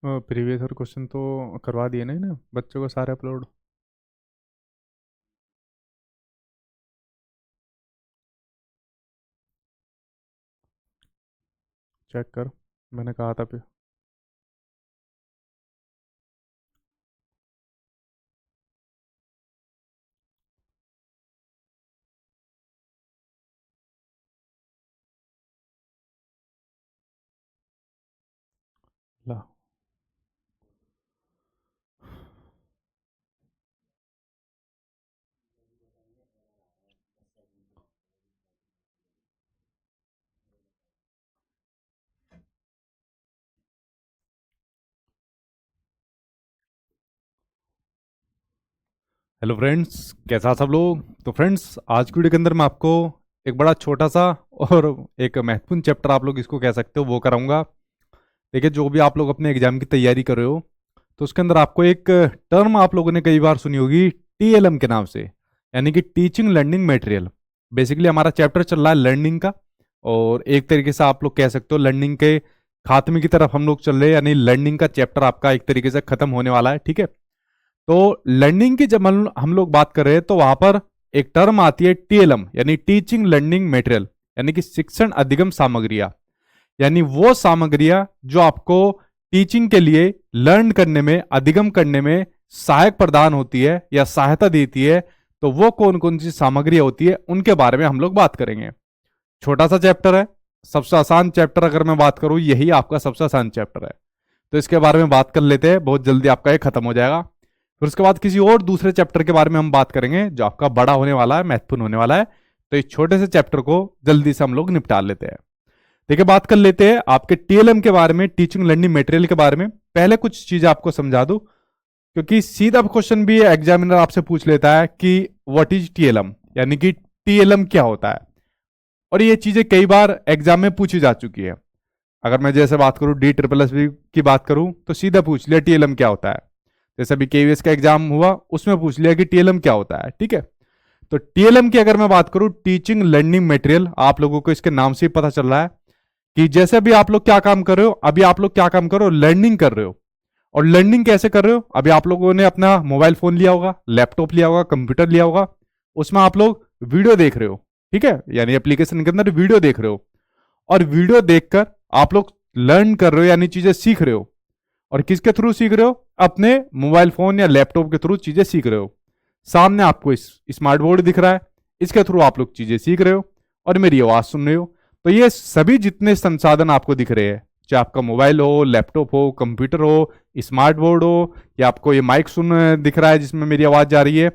Previous year question तो करवा दिए ना इन्हें बच्चों को सारे अपलोड। चेक कर। मैंने कहा था फिर। ला। हेलो फ्रेंड्स, कैसा सब लोग। तो फ्रेंड्स, आज की वीडियो के अंदर मैं आपको एक बड़ा छोटा सा और एक महत्वपूर्ण चैप्टर आप लोग इसको कह सकते हो वो कराऊंगा। देखिए, जो भी आप लोग अपने एग्जाम की तैयारी कर रहे हो तो उसके अंदर आपको एक टर्म आप लोगों ने कई बार सुनी होगी, टीएलएम के नाम से, यानी कि टीचिंग लर्निंग मटेरियल। बेसिकली हमारा चैप्टर चल रहा है लर्निंग का, और एक तरीके से आप लोग कह सकते हो लर्निंग के खात्मे की तरफ हम लोग चल रहे हैं, यानी लर्निंग का चैप्टर आपका एक तरीके से खत्म होने वाला है। ठीक है। तो लर्निंग की जब हम लोग बात कर रहे हैं तो वहां पर एक टर्म आती है टीएलएम, यानी टीचिंग लर्निंग मटेरियल, यानी कि शिक्षण अधिगम सामग्रियां। यानी वो सामग्रियां जो आपको टीचिंग के लिए लर्न करने में, अधिगम करने में सहायक प्रदान होती है या सहायता देती है। तो वो कौन कौन सी सामग्रियां होती है उनके बारे में हम लोग बात करेंगे। छोटा सा चैप्टर है, सबसे आसान चैप्टर अगर मैं बात करूं यही आपका सबसे आसान चैप्टर है। तो इसके बारे में बात कर लेते हैं, बहुत जल्दी आपका ये खत्म हो जाएगा। फिर उसके बाद किसी और दूसरे चैप्टर के बारे में हम बात करेंगे जो आपका बड़ा होने वाला है, महत्वपूर्ण होने वाला है। तो इस छोटे से चैप्टर को जल्दी से हम लोग निपटा लेते हैं। देखिए, बात कर लेते हैं आपके टीएलएम के बारे में, टीचिंग लर्निंग मटेरियल के बारे में। पहले कुछ चीजें आपको समझा दूं, क्योंकि सीधा क्वेश्चन भी एग्जामिनर आपसे पूछ लेता है कि व्हाट इज टीएलएम, यानी कि टीएलएम क्या होता है। और ये चीजें कई बार एग्जाम में पूछी जा चुकी है। अगर मैं जैसे बात करूं डी ट्रिपल एस की बात करूं तो सीधा पूछ लिया टीएलएम क्या होता है। जैसे अभी केवीएस का एग्जाम हुआ उसमें पूछ लिया कि टीएलएम क्या होता है। ठीक है। तो टीएलएम की अगर मैं बात करूं, टीचिंग लर्निंग मटेरियल, आप लोगों को इसके नाम से ही पता चल रहा है कि जैसे अभी आप लोग क्या काम कर रहे हो, अभी आप लोग क्या काम कर रहे हो, लर्निंग कर रहे हो। और लर्निंग कैसे कर रहे हो, अभी आप लोगों ने अपना मोबाइल फोन लिया होगा, लैपटॉप लिया होगा, कंप्यूटर लिया होगा, उसमें आप लोग वीडियो देख रहे हो। ठीक है, यानी एप्लीकेशन के अंदर वीडियो देख रहे हो। और वीडियो देखकर आप लोग लर्न कर रहे हो, यानी चीजें सीख रहे हो। और किसके थ्रू सीख रहे हो, अपने मोबाइल फोन या लैपटॉप के थ्रू चीजें सीख रहे हो। सामने आपको इस स्मार्ट बोर्ड दिख रहा है, इसके थ्रू आप लोग चीजें सीख रहे हो और मेरी आवाज सुन रहे हो। तो ये सभी जितने संसाधन आपको दिख रहे हैं, चाहे आपका मोबाइल हो, लैपटॉप हो, कंप्यूटर हो, स्मार्ट बोर्ड हो, या आपको ये माइक सुन दिख रहा है जिसमें मेरी आवाज जा रही है,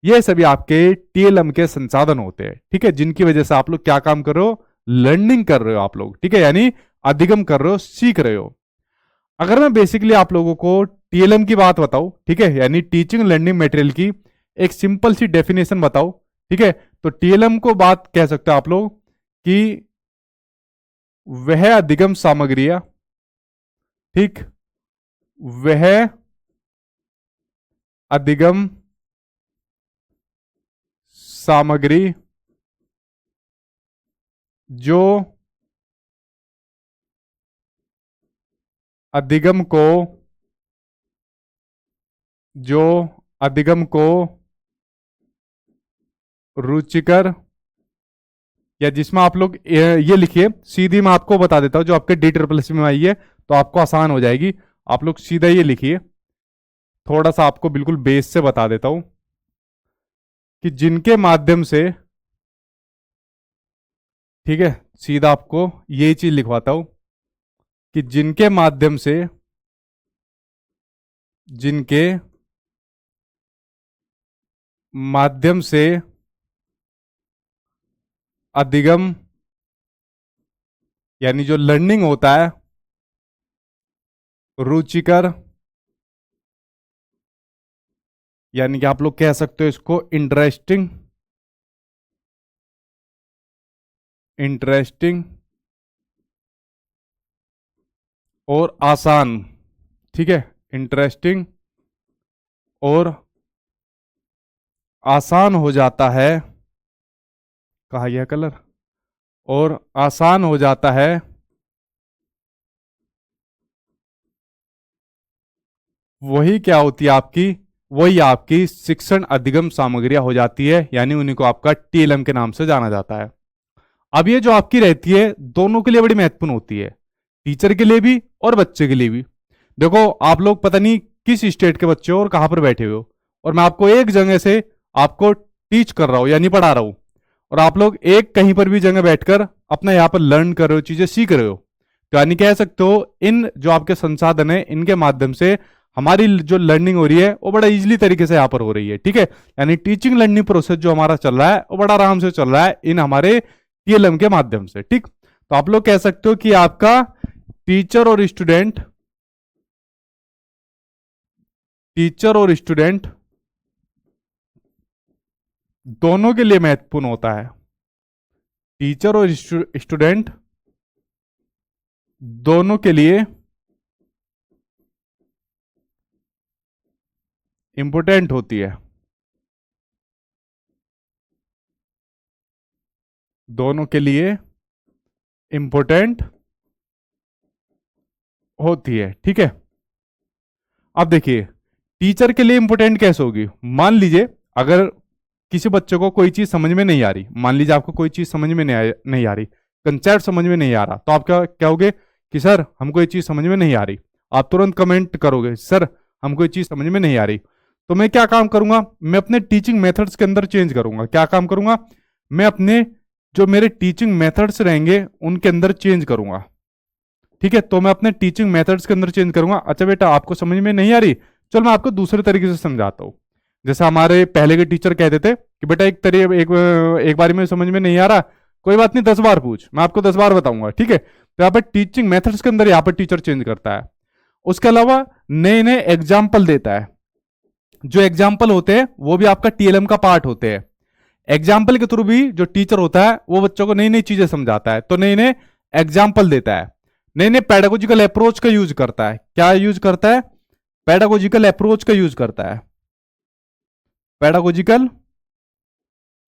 ये सभी आपके टीएलएम के संसाधन होते हैं। ठीक है, जिनकी वजह से आप लोग क्या काम कर रहे हो, लर्निंग कर रहे हो आप लोग। ठीक है, यानी अधिगम कर रहे हो, सीख रहे हो। अगर मैं बेसिकली आप लोगों को टीएलएम की बात बताऊं, ठीक है, यानी टीचिंग लर्निंग मटेरियल की एक सिंपल सी डेफिनेशन बताओ, ठीक है, तो टीएलएम को बात कह सकते हो आप लोग कि वह अधिगम सामग्रियां, ठीक, वह अधिगम सामग्री जो अधिगम को जो अधिगम को रुचिकर, या जिसमें आप लोग ये लिखिए, सीधी मैं आपको बता देता हूं जो आपके डी ट्रिपल एस में आई है तो आपको आसान हो जाएगी। आप लोग सीधा ये लिखिए, थोड़ा सा आपको बिल्कुल बेस से बता देता हूं कि जिनके माध्यम से, ठीक है, सीधा आपको यही चीज लिखवाता हूं कि जिनके माध्यम से अधिगम, यानी जो लर्निंग होता है, रुचिकर, यानी कि आप लोग कह सकते हो इसको इंटरेस्टिंग, इंटरेस्टिंग और आसान, ठीक है, इंटरेस्टिंग और आसान हो जाता है, कहा गया कलर, और आसान हो जाता है वही क्या होती है आपकी, वही आपकी शिक्षण अधिगम सामग्रियां हो जाती है, यानी उन्हीं को आपका टीएलएम के नाम से जाना जाता है। अब ये जो आपकी रहती है दोनों के लिए बड़ी महत्वपूर्ण होती है, टीचर के लिए भी और बच्चे के लिए भी। देखो आप लोग पता नहीं किस स्टेट के बच्चे हो और कहां पर बैठे हुए हो, और मैं आपको एक जगह से आपको टीच कर रहा हूं यानी पढ़ा रहा हूं, और आप लोग एक कहीं पर भी जगह बैठकर अपना यहाँ पर लर्न कर रहे हो, चीजें सीख रहे हो। तो यानी कह सकते हो इन जो आपके संसाधन है इनके माध्यम से हमारी जो लर्निंग हो रही है वो बड़ा इजीली तरीके से यहाँ पर हो रही है। ठीक है, यानी टीचिंग लर्निंग प्रोसेस जो हमारा चल रहा है वो बड़ा आराम से चल रहा है इन हमारे टीएलएम के माध्यम से। ठीक, तो आप लोग कह सकते हो कि आपका टीचर और स्टूडेंट दोनों के लिए महत्वपूर्ण होता है। टीचर और स्टूडेंट दोनों के लिए इंपॉर्टेंट होती है, दोनों के लिए इंपॉर्टेंट होती है। ठीक है, अब देखिए टीचर के लिए इंपॉर्टेंट कैसे होगी। मान लीजिए अगर किसी बच्चे को कोई चीज समझ में नहीं आ रही, मान लीजिए आपको कोई चीज समझ में नहीं आ रही, कंसेप्ट समझ में नहीं आ रहा, तो आप क्या कहोगे कि सर हमको ये चीज समझ में नहीं आ रही। आप तुरंत कमेंट करोगे सर हमको ये चीज समझ में नहीं आ रही। तो मैं क्या काम करूंगा, मैं अपने टीचिंग मेथड्स के अंदर चेंज करूंगा। क्या काम करूंगा, मैं अपने जो मेरे टीचिंग मेथड्स रहेंगे उनके अंदर चेंज करूंगा। ठीक है, तो मैं अपने टीचिंग मेथड्स के अंदर चेंज करूंगा। अच्छा बेटा आपको समझ में नहीं आ रही, चलो मैं आपको दूसरे तरीके से समझाता हूँ। जैसे हमारे पहले के टीचर कहते थे कि बेटा एक बार में समझ में नहीं आ रहा, कोई बात नहीं 10 बार पूछ, मैं आपको 10 बार बताऊंगा। ठीक है, तो यहाँ पर टीचिंग मेथड्स के अंदर यहाँ पर टीचर चेंज करता है। उसके अलावा नए नए एग्जाम्पल देता है। जो एग्जाम्पल होते हैं वो भी आपका टीएलएम का पार्ट होते हैं। एग्जाम्पल के थ्रू भी जो टीचर होता है वो बच्चों को नई नई चीजें समझाता है, तो नए नए एग्जाम्पल देता है, नए नए पेडागोजिकल अप्रोच का यूज करता है। क्या यूज करता है, पेडागोजिकल अप्रोच का यूज करता है। पेडागोजिकल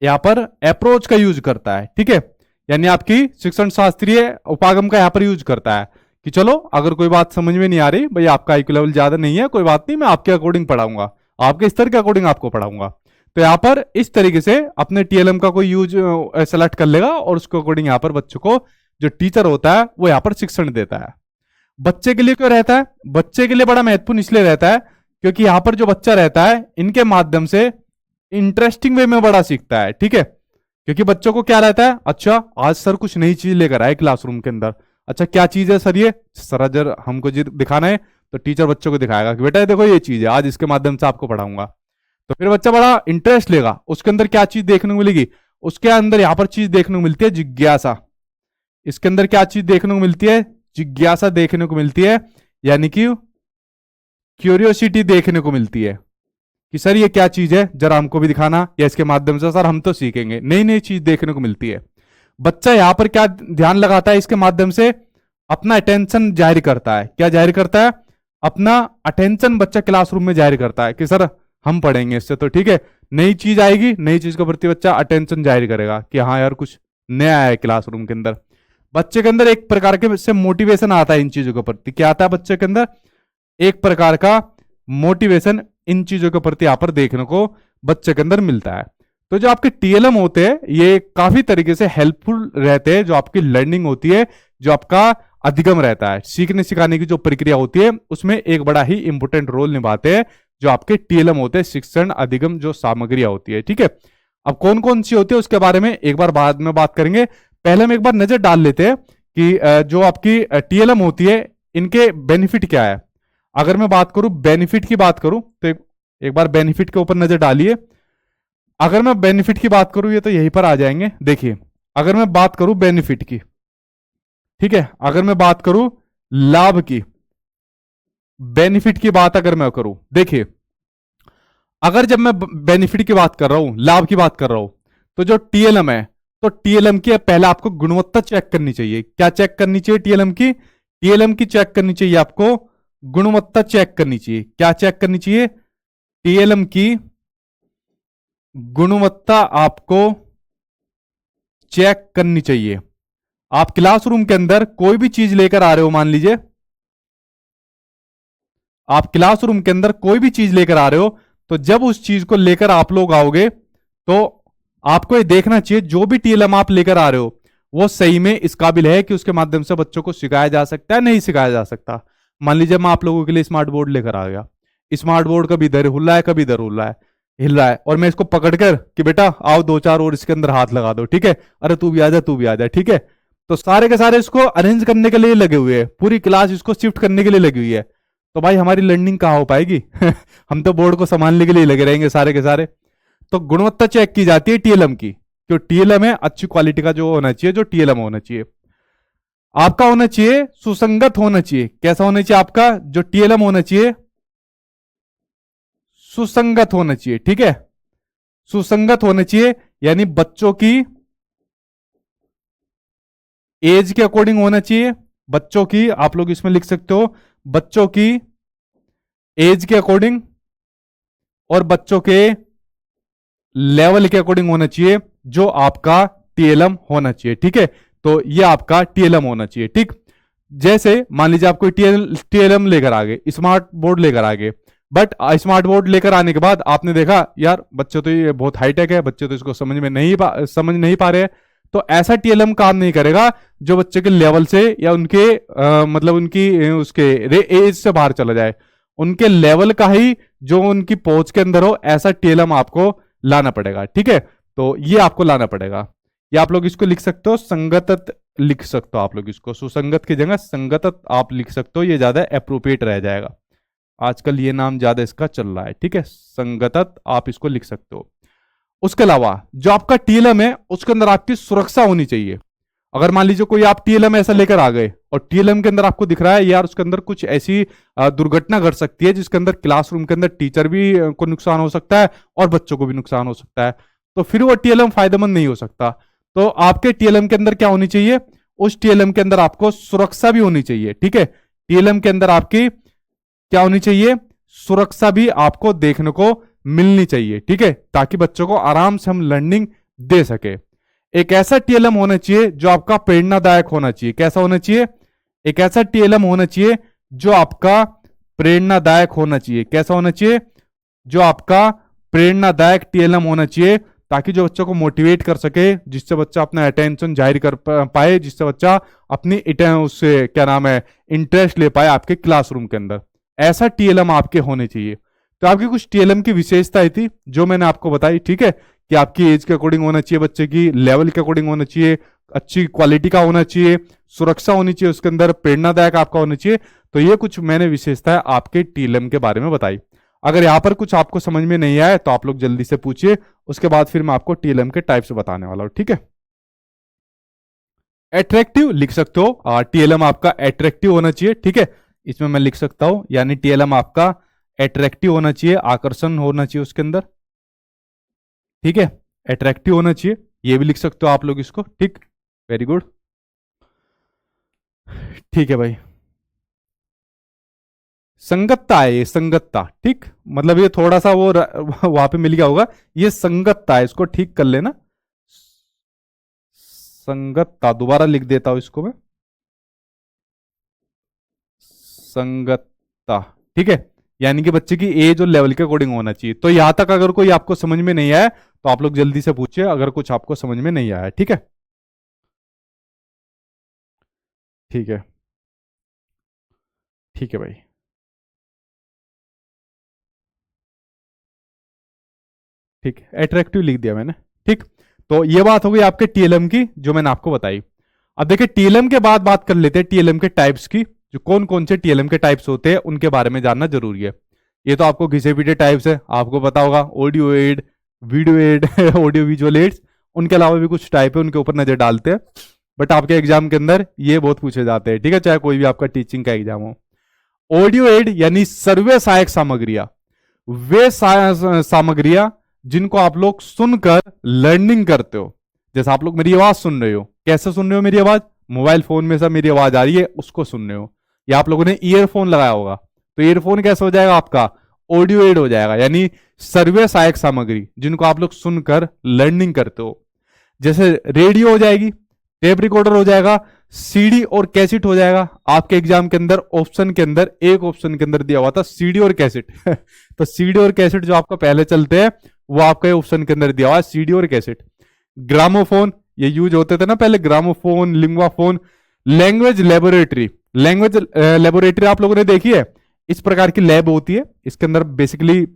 यहां पर अप्रोच का यूज करता है। ठीक है, यानी आपकी शिक्षण शास्त्रीय उपागम का यहां पर यूज करता है कि चलो अगर कोई बात समझ में नहीं आ रही, भाई आपका आईक्यू लेवल ज्यादा नहीं है, कोई बात नहीं, मैं आपके अकॉर्डिंग पढ़ाऊंगा, आपके स्तर के अकॉर्डिंग आपको पढ़ाऊंगा। तो यहां पर इस तरीके से अपने टीएलएम का कोई यूज सेलेक्ट कर लेगा और उसके अकॉर्डिंग यहां पर बच्चों को जो टीचर होता है वो यहां पर शिक्षण देता है। बच्चे के लिए क्यों रहता है, बच्चे के लिए बड़ा महत्वपूर्ण इसलिए रहता है क्योंकि यहां पर जो बच्चा रहता है इनके माध्यम से इंटरेस्टिंग वे में बड़ा सीखता है। ठीक है, क्योंकि बच्चों को क्या रहता है, अच्छा आज सर कुछ नई चीज लेकर आए क्लासरूम के अंदर, अच्छा क्या चीज है सर, ये सर अगर हमको दिखाना है तो टीचर बच्चों को दिखाएगा कि बेटा देखो ये चीज है, आज इसके माध्यम से आपको पढ़ाऊंगा। तो फिर बच्चा बड़ा इंटरेस्ट लेगा, उसके अंदर क्या चीज देखने को मिलेगी, उसके अंदर यहां पर चीज देखने को मिलती है जिज्ञासा। इसके अंदर क्या चीज देखने को मिलती है, जिज्ञासा देखने को मिलती है, यानी कि क्यूरियोसिटी देखने को मिलती है कि सर ये क्या चीज है जरा हमको भी दिखाना, या इसके माध्यम से सर हम तो सीखेंगे, नई नई चीज देखने को मिलती है। बच्चा यहां पर क्या ध्यान लगाता है, इसके माध्यम से अपना अटेंशन जाहिर करता है। क्या जाहिर करता है, अपना अटेंशन बच्चा क्लासरूम में जाहिर करता है कि सर हम पढ़ेंगे इससे, तो ठीक है नई चीज आएगी, नई चीज के प्रति बच्चा अटेंशन जाहिर करेगा कि हाँ यार कुछ नया है क्लासरूम के अंदर। बच्चे के अंदर एक प्रकार के से मोटिवेशन आता है इन चीजों के प्रति। क्या आता है बच्चे के अंदर, एक प्रकार का मोटिवेशन इन चीजों के प्रति यहां पर देखने को बच्चे के अंदर मिलता है। तो जो आपके टीएलएम होते हैं ये काफी तरीके से हेल्पफुल रहते हैं, जो आपकी लर्निंग होती है, जो आपका अधिगम रहता है, सीखने सिखाने की जो प्रक्रिया होती है उसमें एक बड़ा ही इंपॉर्टेंट रोल निभाते हैं जो आपके टीएलएम होते हैं, शिक्षण अधिगम जो सामग्रियां होती है। ठीक है, अब कौन कौन सी होती है उसके बारे में एक बार बाद में बात करेंगे। पहले हम एक बार नजर डाल लेते हैं कि जो आपकी टीएलएम होती है इनके बेनिफिट क्या है। अगर मैं बात करूं बेनिफिट की बात करूं तो एक बार बेनिफिट के ऊपर नजर डालिए। अगर मैं बेनिफिट की बात करूं ये तो यहीं पर आ जाएंगे। देखिए अगर मैं बात करूं बेनिफिट की, ठीक है, अगर मैं बात करूं लाभ की, बेनिफिट की बात अगर मैं करूं, देखिए अगर जब मैं बेनिफिट की बात कर रहा हूं, लाभ की बात कर रहा हूं, तो जो टीएलएम है, तो टीएलएम की पहले आपको गुणवत्ता चेक करनी चाहिए। क्या चेक करनी चाहिए, टीएलएम की, टीएलएम की चेक करनी चाहिए आपको, गुणवत्ता चेक करनी चाहिए। क्या चेक करनी चाहिए, टीएलएम की गुणवत्ता आपको चेक करनी चाहिए। आप क्लासरूम के अंदर कोई भी चीज लेकर आ रहे हो, मान लीजिए आप क्लासरूम के अंदर कोई भी चीज लेकर आ रहे हो, तो जब उस चीज को लेकर आप लोग आओगे तो आपको ये देखना चाहिए जो भी टीएलएम आप लेकर आ रहे हो वो सही में इस काबिल है कि उसके माध्यम से बच्चों को सिखाया जा सकता है, नहीं सिखाया जा सकता। मान लीजिए मैं आप लोगों के लिए स्मार्ट बोर्ड लेकर आ गया, स्मार्ट बोर्ड कभी इधर हिल रहा है, कभी इधर हिल रहा है, और मैं इसको पकड़कर कि बेटा आओ 2-4 और इसके अंदर हाथ लगा दो, ठीक है, अरे तू भी आ जा, तू भी आ जा, ठीक है, तो सारे के सारे इसको अरेंज करने के लिए लगे हुए हैं, पूरी क्लास इसको शिफ्ट करने के लिए लगी हुई है, तो भाई हमारी लर्निंग कहाँ हो पाएगी? हम तो बोर्ड को संभालने के लिए लगे रहेंगे सारे के सारे। तो गुणवत्ता चेक की जाती है टीएलएम की, जो टीएलएम है अच्छी क्वालिटी का जो होना चाहिए, जो टीएलएम होना चाहिए आपका होना चाहिए सुसंगत होना चाहिए। कैसा होना चाहिए आपका जो टीएलएम होना चाहिए? सुसंगत होना चाहिए, ठीक है, सुसंगत होना चाहिए, यानी बच्चों की एज के अकॉर्डिंग होना चाहिए। बच्चों की, आप लोग इसमें लिख सकते हो बच्चों की एज के अकॉर्डिंग और बच्चों के लेवल के अकॉर्डिंग होना चाहिए जो आपका टीएलएम होना चाहिए, ठीक है, तो ये आपका टीएलएम होना चाहिए, ठीक। जैसे मान लीजिए आप कोई टीएलएम लेकर आ गए, स्मार्ट बोर्ड लेकर आ गए, बट स्मार्ट बोर्ड लेकर आने के बाद आपने देखा यार बच्चे तो ये बहुत हाईटेक है, बच्चे तो इसको समझ नहीं पा रहे हैं, तो ऐसा टीएलएम काम नहीं करेगा जो बच्चे के लेवल से या उनके मतलब उनकी उसके एज से बाहर चला जाए, उनके लेवल का ही जो उनकी पहुंच के अंदर हो, ऐसा टीएलएम आपको लाना पड़ेगा, ठीक है, तो ये आपको लाना पड़ेगा। ये आप लोग इसको लिख सकते हो संगतत, लिख सकते हो आप लोग इसको, सुसंगत की जगह संगतत आप लिख सकते हो, ये ज्यादा अप्रोप्रिएट रह जाएगा, आजकल ये नाम ज्यादा इसका चल रहा है, ठीक है, संगतत आप इसको लिख सकते हो। उसके अलावा जो आपका टीएलएम है उसके अंदर आपकी सुरक्षा होनी चाहिए। अगर मान लीजिए कोई आप टीएलएम ऐसा लेकर आ गए और टीएलएम के अंदर आपको दिख रहा है यार उसके अंदर कुछ ऐसी दुर्घटना घट सकती है जिसके अंदर क्लासरूम के अंदर टीचर भी को नुकसान हो सकता है और बच्चों को भी नुकसान हो सकता है, तो फिर वो टीएलएम फायदेमंद नहीं हो सकता। तो आपके टीएलएम के अंदर क्या होनी चाहिए? उस टीएलएम के अंदर आपको सुरक्षा भी होनी चाहिए, ठीक है, टीएलएम के अंदर आपकी क्या होनी चाहिए? सुरक्षा भी आपको देखने को मिलनी चाहिए, ठीक है, ताकि बच्चों को आराम से हम लर्निंग दे सके। एक ऐसा टीएलएम होना चाहिए जो आपका प्रेरणादायक होना चाहिए। कैसा होना चाहिए? एक ऐसा टीएलएम होना चाहिए जो आपका प्रेरणादायक होना चाहिए। कैसा होना चाहिए? जो आपका प्रेरणादायक टीएलएम होना चाहिए, ताकि जो बच्चों को मोटिवेट कर सके, जिससे बच्चा अपना अटेंशन जाहिर कर पाए, जिससे बच्चा अपनी उससे क्या नाम है इंटरेस्ट ले पाए आपके क्लासरूम के अंदर। ऐसा टीएलएम आपके होने चाहिए। तो आपकी कुछ टीएलएम की विशेषताएं थी जो मैंने आपको बताई, ठीक है, कि आपकी एज के अकॉर्डिंग होना चाहिए, बच्चे की लेवल के अकॉर्डिंग होना चाहिए, अच्छी क्वालिटी का होना चाहिए, सुरक्षा होनी चाहिए उसके अंदर, प्रेरणादायक आपका होना चाहिए। तो ये कुछ मैंने विशेषताएं आपके टीएलएम के बारे में बताई। अगर यहां पर कुछ आपको समझ में नहीं आया तो आप लोग जल्दी से पूछिए, उसके बाद फिर मैं आपको टीएलएम के टाइप्स बताने वाला हूं, ठीक है। अट्रैक्टिव लिख सकते हो, टीएलएम आपका अट्रैक्टिव होना चाहिए, ठीक है, इसमें मैं लिख सकता हूं, यानी टीएलएम आपका अट्रैक्टिव होना चाहिए, आकर्षण होना चाहिए उसके अंदर, ठीक है, अट्रैक्टिव होना चाहिए, ये भी लिख सकते हो आप लोग इसको, ठीक, वेरी गुड, ठीक है भाई। संगतता है ये, संगतता, ठीक, मतलब ये थोड़ा सा वो वहां पे मिल गया होगा, ये संगतता है, इसको ठीक कर लेना, संगतता, दोबारा लिख देता हूं इसको मैं, संगतता, ठीक है, यानी कि बच्चे की एज और लेवल के अकॉर्डिंग होना चाहिए। तो यहां तक अगर कोई आपको समझ में नहीं आया तो आप लोग जल्दी से पूछिए, अगर कुछ आपको समझ में नहीं आया, ठीक है, ठीक है, ठीक है भाई, ठीक है, अट्रैक्टिव लिख दिया मैंने, ठीक। तो ये बात हो गई आपके टीएलएम की जो मैंने आपको बताई। अब देखिए टीएलएम के बाद बात कर लेते हैं टीएलएम के टाइप्स की, जो कौन कौन से टीएलएम के टाइप्स होते हैं उनके बारे में जानना जरूरी है। ये तो आपको घिसे पीटे टाइप्स है, आपको पता होगा, audio aid, video aid, audio visual aids, उनके अलावा भी कुछ टाइप है, उनके ऊपर नजर डालते हैं, बट आपके एग्जाम के अंदर ये बहुत पूछे जाते हैं, ठीक है, चाहे कोई भी आपका टीचिंग का एग्जाम हो। ऑडियो एड यानी सर्वे सहायक सामग्रियां, वे सामग्रियां जिनको आप लोग सुनकर लर्निंग करते हो। जैसे आप लोग मेरी आवाज सुन रहे हो, कैसे सुन रहे हो मेरी आवाज? मोबाइल फोन में सब मेरी आवाज आ रही है, उसको सुन रहे हो, या आप लोगों ने ईयरफोन लगाया होगा, तो ईयरफोन कैसे हो जाएगा आपका? ऑडियो एड हो जाएगा, यानी सर्वे सहायक सामग्री जिनको आप लोग सुनकर लर्निंग करते हो। जैसे रेडियो हो जाएगी, टेप रिकॉर्डर हो जाएगा, सीडी और कैसेट हो जाएगा। आपके एग्जाम के अंदर ऑप्शन के अंदर एक ऑप्शन के अंदर दिया हुआ था सीडी और कैसेट तो सीडी और कैसेट जो आपका पहले चलते हैं वो आपका ऑप्शन के अंदर दिया हुआ है सीडी और कैसेट। ग्रामोफोन ये यूज होते थे ना पहले, gramophone, Linguaphone. Language laboratory, language laboratory आप लोगों ने देखी है, इस प्रकार की लैब होती है। इसके अंदर बेसिकली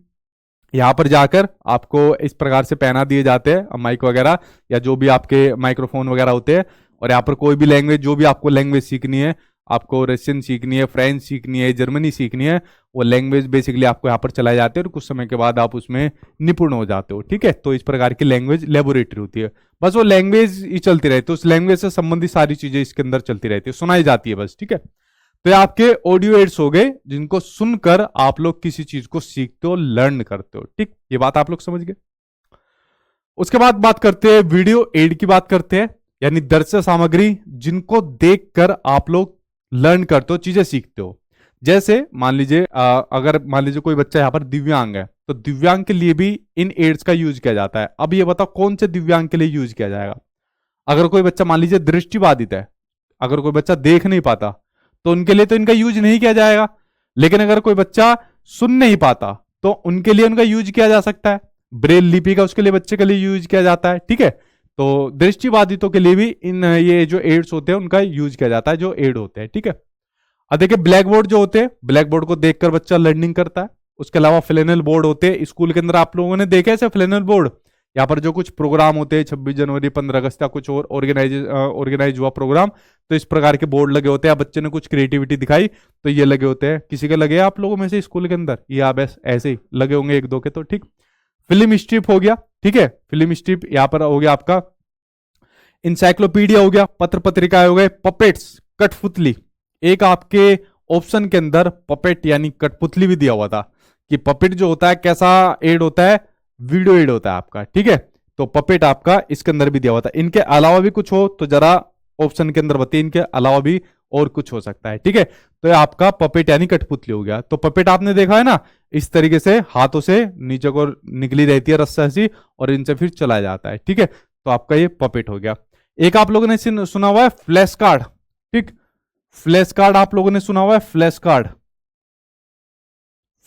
यहां पर जाकर आपको इस प्रकार से पहना दिए जाते हैं माइक वगैरह या जो भी आपके माइक्रोफोन वगैरह होते हैं, और यहाँ पर कोई भी लैंग्वेज, जो भी आपको लैंग्वेज सीखनी है, आपको रशियन सीखनी है, फ्रेंच सीखनी है, जर्मनी सीखनी है, वो लैंग्वेज बेसिकली आपको यहाँ पर चलाए जाते हैं और कुछ समय के बाद आप उसमें निपुण हो जाते हो। ठीक है, तो इस प्रकार की लैंग्वेज लेबोरेटरी होती है। बस वो लैंग्वेज ही चलती रहती है, उस लैंग्वेज से संबंधित सारी चीजें इसके अंदर चलती रहती है, सुनाई जाती है बस। ठीक है, तो ये आपके ऑडियो एड्स हो गए जिनको सुनकर आप लोग किसी चीज को सीखते हो, लर्न करते हो। ठीक, ये बात आप लोग समझ गए। उसके बाद बात करते हैं वीडियो एड की, बात करते हैं यानी दृश्य सामग्री जिनको देखकर आप लोग लर्न करते हो, चीजें सीखते हो। जैसे मान लीजिए अगर मान लीजिए कोई बच्चा यहाँ पर दिव्यांग है, तो दिव्यांग के लिए भी इन एड्स का यूज किया जाता है। अब ये बताओ कौन से दिव्यांग के लिए यूज किया जाएगा। अगर कोई बच्चा मान लीजिए दृष्टिबाधित है, अगर कोई बच्चा देख नहीं पाता, तो उनके लिए तो इनका यूज नहीं किया जाएगा। लेकिन अगर कोई बच्चा सुन नहीं पाता तो उनके लिए उनका यूज किया जा सकता है। ब्रेल लिपि का उसके लिए बच्चे के लिए यूज किया जाता है। ठीक है, तो दृष्टिबाधितों के लिए भी इन ये जो एड्स होते हैं उनका यूज किया जाता है, जो एड होते हैं। ठीक है, अब देखिए ब्लैक बोर्ड जो होते हैं, ब्लैक बोर्ड को देखकर बच्चा लर्निंग करता है। उसके अलावा फ्लैनल बोर्ड होते हैं, स्कूल के अंदर आप लोगों ने देखे ऐसे फ्लैनल बोर्ड, यहाँ पर जो कुछ प्रोग्राम होते हैं 26 जनवरी 15 अगस्त या कुछ और ऑर्गेनाइज हुआ प्रोग्राम, तो इस प्रकार के बोर्ड लगे होते हैं। बच्चे ने कुछ क्रिएटिविटी दिखाई तो ये लगे होते हैं। किसी के लगे आप लोगों में से स्कूल के अंदर, ये आप ऐसे ही लगे होंगे एक दो के। तो ठीक, फिल्म स्ट्रिप हो गया। ठीक है, फिल्म स्ट्रिप यहाँ पर हो गया आपका। इंसाइक्लोपीडिया हो गया, पत्र पत्रिकाएं हो गए, पपेट्स, कठपुतली। एक आपके ऑप्शन के अंदर पपेट यानी कठपुतली भी दिया हुआ था कि पपेट जो होता है कैसा एड होता है, वीडियो एड होता है आपका। ठीक है, तो पपेट आपका इसके अंदर भी दिया हुआ था। इनके अलावा भी कुछ हो तो जरा ऑप्शन के अंदर बताइए, इनके अलावा भी और कुछ हो सकता है। ठीक है, तो ये आपका पपेट यानी कठपुतली हो गया। तो पपेट आपने देखा है ना, इस तरीके से हाथों से नीचे को निकली रहती है रस्सा सी, और इनसे फिर चलाया जाता है। ठीक है, तो आपका ये पपेट हो गया। एक आप लोगों ने सुना हुआ है फ्लैश कार्ड। ठीक, फ्लैश कार्ड आप लोगों ने सुना हुआ है, फ्लैश कार्ड।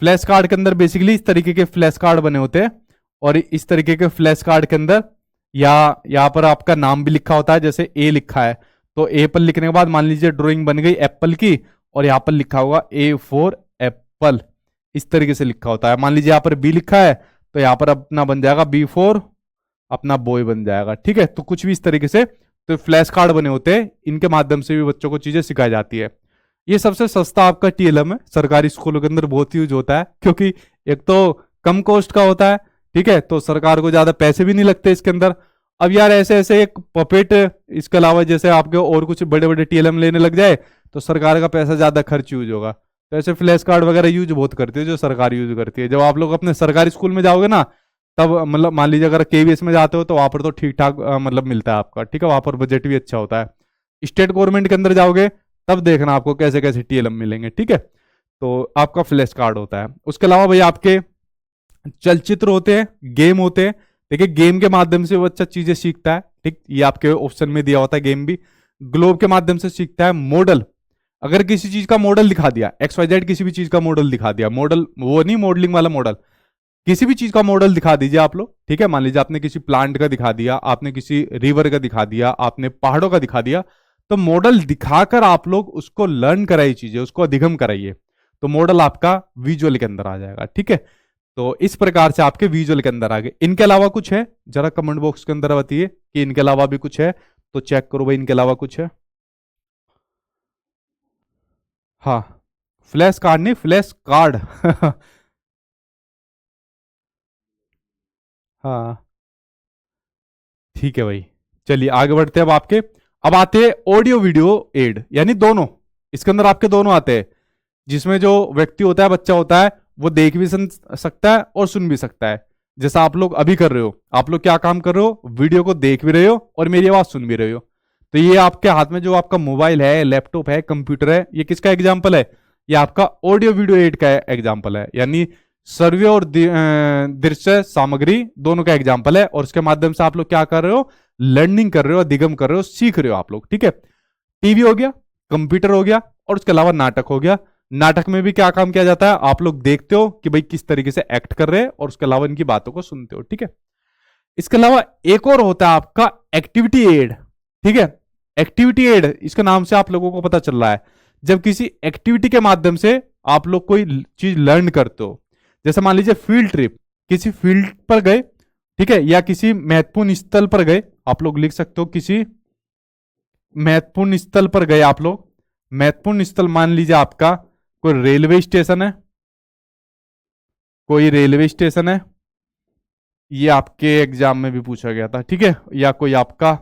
फ्लैश कार्ड के अंदर बेसिकली इस तरीके के फ्लैश कार्ड बने होते हैं, और इस तरीके के फ्लैश कार्ड के अंदर या यहां पर आपका नाम भी लिखा होता है। जैसे ए लिखा है तो ए पर लिखने के बाद मान लीजिए ड्राइंग बन गई एप्पल की, और यहां पर लिखा होगा ए फॉर एप्पल, इस तरीके से लिखा होता है। मान लीजिए यहां पर बी लिखा है तो यहां पर अपना बन जाएगा बी फॉर अपना बॉय बन जाएगा। ठीक है, तो कुछ भी इस तरीके से तो फ्लैश कार्ड बने होते हैं, इनके माध्यम से भी बच्चों को चीजें सिखाई जाती है। ये सबसे सस्ता आपका टीएलएम है, सरकारी स्कूलों के अंदर बहुत यूज होता है, क्योंकि एक तो कम कॉस्ट का होता है। ठीक है, तो सरकार को ज्यादा पैसे भी नहीं लगते इसके अंदर। अब यार ऐसे ऐसे एक पपेट, इसके अलावा जैसे आपके और कुछ बड़े बड़े टीएलएम लेने लग जाए तो सरकार का पैसा ज्यादा खर्च यूज होगा। तो ऐसे फ्लैश कार्ड वगैरह यूज बहुत करती है जो सरकार यूज करती है। जब आप लोग अपने सरकारी स्कूल में जाओगे ना, तब मतलब मान लीजिए अगर केवीएस में जाते हो तो वहां पर तो ठीक ठाक मतलब मिलता है आपका। ठीक है, वहां पर बजट भी अच्छा होता है। स्टेट गवर्नमेंट के अंदर जाओगे तब देखना आपको कैसे कैसे टीएलएम मिलेंगे। ठीक है, तो आपका फ्लैश कार्ड होता है। उसके अलावा भैया आपके चलचित्र होते हैं, गेम होते हैं। देखिए गेम के माध्यम से बच्चा चीजें सीखता है। ठीक, ये आपके ऑप्शन में दिया होता है गेम भी। ग्लोब के माध्यम से सीखता है। मॉडल, अगर किसी चीज का मॉडल दिखा दिया, XYZ किसी भी चीज का मॉडल दिखा दिया, मॉडल वो नहीं मॉडलिंग वाला मॉडल, किसी भी चीज का मॉडल दिखा दीजिए आप लोग। ठीक है, मान लीजिए आपने किसी प्लांट का दिखा दिया, आपने किसी रिवर का दिखा दिया, आपने पहाड़ों का दिखा दिया, तो मॉडल दिखाकर आप लोग उसको लर्न कराइए, चीजें उसको अधिगम कराइए, तो मॉडल आपका विजुअल के अंदर आ जाएगा। ठीक है, तो इस प्रकार से आपके विजुअल के अंदर आ गए। इनके अलावा कुछ है जरा कमेंट बॉक्स के अंदर बताइए कि इनके अलावा भी कुछ है, तो चेक करो भाई इनके अलावा कुछ है। हाँ, फ्लैश कार्ड नहीं, फ्लैश कार्ड हाँ ठीक है भाई, चलिए आगे बढ़ते हैं। अब आते हैं ऑडियो वीडियो एड, यानी दोनों। इसके अंदर आपके दोनों आते हैं, जिसमें जो व्यक्ति होता है, बच्चा होता है, वो देख भी सुन सकता है और सुन भी सकता है। जैसा आप लोग अभी कर रहे हो, आप लोग क्या काम कर रहे हो, वीडियो को देख भी रहे हो और मेरी आवाज सुन भी रहे हो। तो ये आपके हाथ में जो आपका मोबाइल है, लैपटॉप है, कंप्यूटर है, ये किसका एग्जाम्पल है, ये आपका ऑडियो वीडियो एड का एग्जाम्पल है। यानी सर्वे और दृश्य सामग्री दोनों का एग्जाम्पल है, और उसके माध्यम से आप लोग क्या कर रहे हो, लर्निंग कर रहे हो, अधिगम कर रहे हो, सीख रहे हो आप लोग। ठीक है, टीवी हो गया, कंप्यूटर हो गया, और उसके अलावा नाटक हो गया। नाटक में भी क्या काम किया जाता है, आप लोग देखते हो कि भाई किस तरीके से एक्ट कर रहे हैं, और उसके अलावा इनकी बातों को सुनते हो, ठीक है। इसके अलावा एक और होता है आपका एक्टिविटी एड, ठीक है। एक्टिविटी एड, इसके नाम से आप लोगों को पता चल रहा है, जब किसी एक्टिविटी के माध्यम से आप लोग कोई चीज लर्न करते हो। जैसे मान लीजिए फील्ड ट्रिप, किसी फील्ड पर गए, ठीक है, या किसी महत्वपूर्ण स्थल पर गए, आप लोग लिख सकते हो किसी महत्वपूर्ण स्थल पर गए आप लोग। महत्वपूर्ण स्थल मान लीजिए आपका कोई रेलवे स्टेशन है, कोई रेलवे स्टेशन है, ये आपके एग्जाम में भी पूछा गया था, ठीक है, या कोई आपका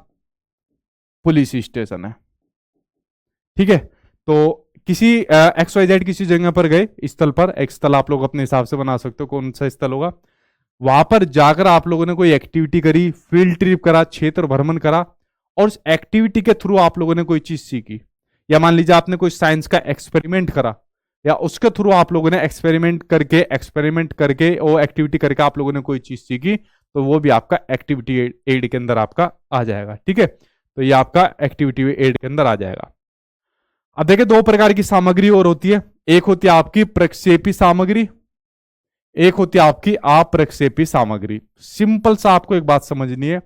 पुलिस स्टेशन है, ठीक है। तो किसी एक्स वाई जेड किसी जगह पर गए, स्थल पर, एक स्थल आप लोग अपने हिसाब से बना सकते हो कौन सा स्थल होगा। वहां पर जाकर आप लोगों ने कोई एक्टिविटी करी, फील्ड ट्रिप करा, क्षेत्र भ्रमण करा, और उस एक्टिविटी के थ्रू आप लोगों ने कोई चीज सीखी। या मान लीजिए आपने कोई साइंस का एक्सपेरिमेंट करा, या उसके थ्रू आप लोगों ने एक्सपेरिमेंट करके वो एक्टिविटी करके आप लोगों ने कोई चीज सीखी, तो वो भी आपका एक्टिविटी एड के अंदर आपका आ जाएगा, ठीक है। तो ये आपका एक्टिविटी एड के अंदर आ जाएगा। अब देखिए दो प्रकार की सामग्री और होती है, एक होती है आपकी प्रक्षेपी सामग्री, एक होती है आपकी अप्रक्षेपी सामग्री। सिंपल सा आपको एक बात समझनी है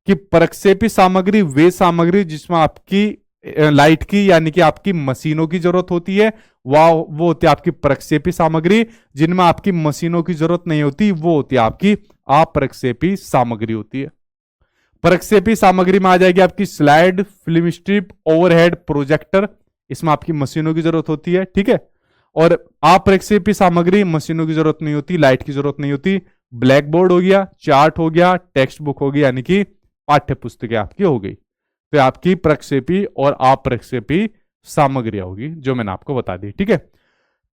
कि प्रक्षेपी सामग्री वे सामग्री जिसमें आपकी लाइट की यानी कि आपकी मशीनों की जरूरत होती है, वह वो होती है आपकी प्रक्षेपी सामग्री। जिनमें आपकी मशीनों की जरूरत नहीं होती, वो होती है आपकी अप्रक्षेपी सामग्री होती है। प्रक्षेपी सामग्री में आ जाएगी आपकी slide, film strip, overhead projector, इसमें आपकी मशीनों की जरूरत होती है, ठीक है। और अप्रक्षेपी सामग्री, मशीनों की जरूरत नहीं होती, लाइट की जरूरत नहीं होती। ब्लैक बोर्ड हो गया, चार्ट हो गया, टेक्स्ट बुक हो गई, यानी कि पाठ्य पुस्तकें आपकी हो गई। तो आपकी प्रक्षेपी और अप्रक्षेपी सामग्रियां होगी, जो मैंने आपको बता दी, ठीक है।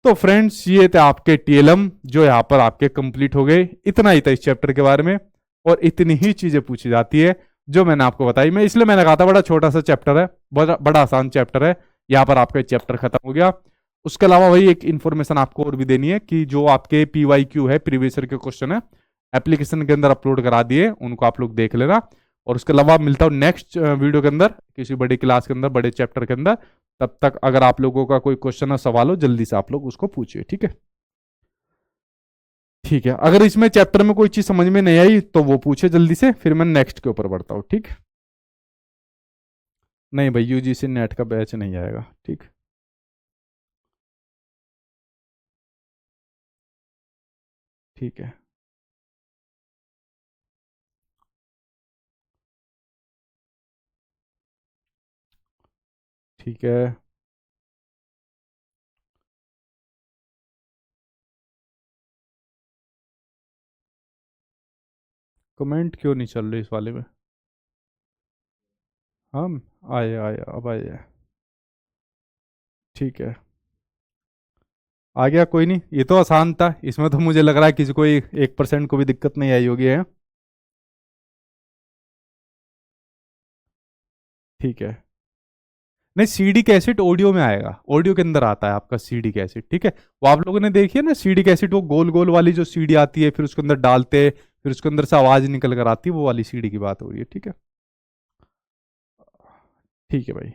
तो फ्रेंड्स ये थे आपके टीएलएम, जो यहाँ पर आपके कंप्लीट हो गए। इतना ही था इस चैप्टर के बारे में, और इतनी ही चीजें पूछी जाती है जो मैंने आपको बताई। मैं इसलिए मैंने कहा था बड़ा छोटा सा चैप्टर है, बड़ा आसान चैप्टर है। यहाँ पर आपका चैप्टर खत्म हो गया। उसके अलावा वही एक इन्फॉर्मेशन आपको और भी देनी है कि जो आपके PYQ है, प्रीवियस ईयर के क्वेश्चन है, एप्लीकेशन के अंदर अपलोड करा दिए, उनको आप लोग देख लेना। और उसके अलावा मिलता हूँ नेक्स्ट वीडियो के अंदर, किसी बड़ी क्लास के अंदर, बड़े चैप्टर के अंदर। तब तक अगर आप लोगों का कोई क्वेश्चन या सवाल हो, जल्दी से आप लोग उसको पूछिए, ठीक है। ठीक है, अगर इसमें चैप्टर में कोई चीज समझ में नहीं आई तो वो पूछे जल्दी से, फिर मैं नेक्स्ट के ऊपर बढ़ता हूँ, ठीक। नहीं भाई, UGC नेट का बैच नहीं आएगा, ठीक। ठीक है। ठीक है। कमेंट क्यों नहीं चल रही इस वाले में? हम आए आए अब आए। ठीक है, आ गया, कोई नहीं, ये तो आसान था, इसमें तो मुझे लग रहा है किसी को 1% को भी दिक्कत नहीं आई होगी, है। ठीक है। नहीं, CD कैसेट ऑडियो में आएगा, ऑडियो के अंदर आता है आपका CD कैसेट, ठीक है। वो आप लोगों ने देखी है ना CD कैसेट, वो गोल गोल वाली जो CD आती है, फिर उसके अंदर डालते, फिर उसके अंदर से आवाज निकल कर आती है, वो वाली CD की बात हो रही है, ठीक है। ठीक है भाई।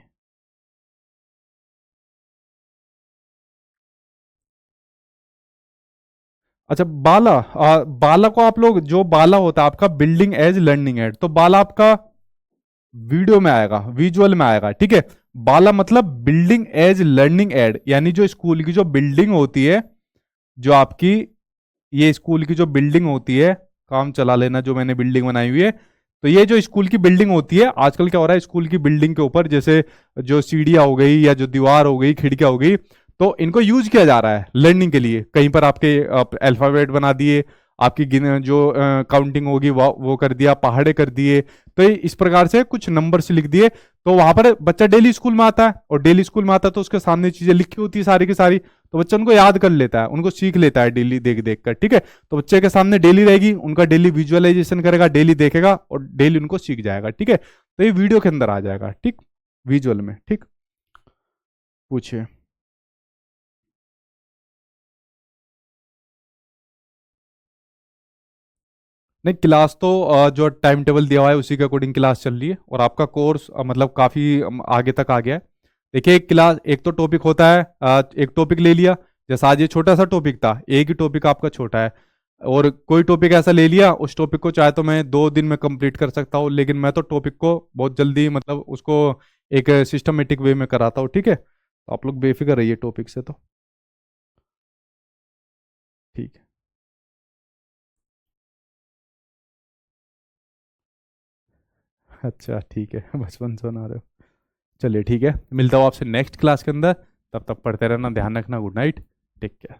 अच्छा, बाला, बाला को आप लोग, जो बाला होता है आपका बिल्डिंग एज लर्निंग एड, तो बाला आपका वीडियो में आएगा, विजुअल में आएगा, ठीक है। बाला मतलब बिल्डिंग एज लर्निंग एड, यानी जो स्कूल की जो बिल्डिंग होती है, जो आपकी ये स्कूल की जो बिल्डिंग होती है, काम चला लेना, जो मैंने बिल्डिंग बनाई हुई है, तो ये जो स्कूल की बिल्डिंग होती है, आजकल क्या हो रहा है, स्कूल की बिल्डिंग के ऊपर जैसे जो सीढ़ियां हो गई, या जो दीवार हो गई, खिड़कियां हो गई, तो इनको यूज किया जा रहा है लर्निंग के लिए। कहीं पर आपके अल्फाबेट बना दिए, आपकी जो काउंटिंग होगी वो कर दिया, पहाड़े कर दिए, तो इस प्रकार से कुछ नंबर से लिख दिए। तो वहां पर बच्चा डेली स्कूल में आता है, और डेली स्कूल में आता है तो उसके सामने चीजें लिखी होती है सारी की सारी, तो बच्चा उनको याद कर लेता है, उनको सीख लेता है डेली देख देख कर, ठीक है। तो बच्चे के सामने डेली रहेगी, उनका डेली विजुअलाइजेशन करेगा, डेली देखेगा, और डेली उनको सीख जाएगा, ठीक है। तो ये वीडियो के अंदर आ जाएगा, ठीक, विजुअल में, ठीक। पूछिए। नहीं, क्लास तो जो टाइम टेबल दिया हुआ है उसी के अकॉर्डिंग क्लास चल रही है, और आपका कोर्स मतलब काफ़ी आगे तक आ गया है। देखिए एक क्लास, एक तो टॉपिक होता है, एक टॉपिक ले लिया, जैसा आज ये छोटा सा टॉपिक था, एक ही टॉपिक आपका छोटा है, और कोई टॉपिक ऐसा ले लिया, उस टॉपिक को चाहे तो मैं 2 दिन में कंप्लीट कर सकता हूँ, लेकिन मैं तो टॉपिक को बहुत जल्दी, मतलब उसको एक सिस्टमेटिक वे में कराता हूँ, ठीक है, तो आप लोग बेफिक्र रहिए टॉपिक से तो। ठीक है। अच्छा ठीक है बचपन सुना रहे हो। चलिए ठीक है, मिलता हूँ आपसे नेक्स्ट क्लास के अंदर। तब तक पढ़ते रहना, ध्यान रखना, गुड नाइट, टेक केयर।